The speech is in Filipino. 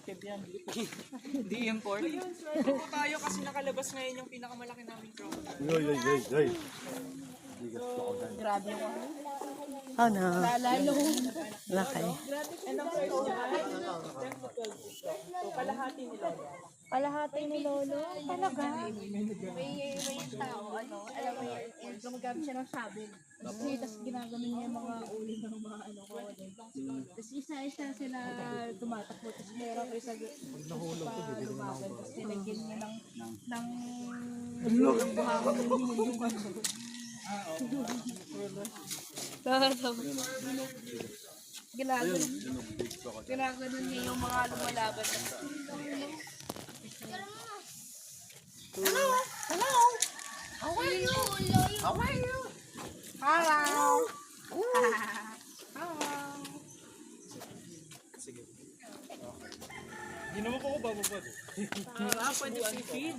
imported yan. Di import. Ito tayo kasi nakalabas ngayon yung pinakamalaki naming crocodile. Yoy. Grabe yung Oh no. lalo. Laki. Kalahati ni Lolo. Talaga. May tao, ano, alam mo yan, gumagamit siya ng shovel. Tapos ginaganon niya yung mga uli ng mga ano ko. Tapos isa-isa sila tumatakbo. Tapos meron isa pa lumaban. Tapos nilagyan niya ng buhangin yung ano. Ginaganon niya yung mga lumalaban. Hello! How are you? How are you? Hello! Hindi naman po ako bababad. Pwede si feed.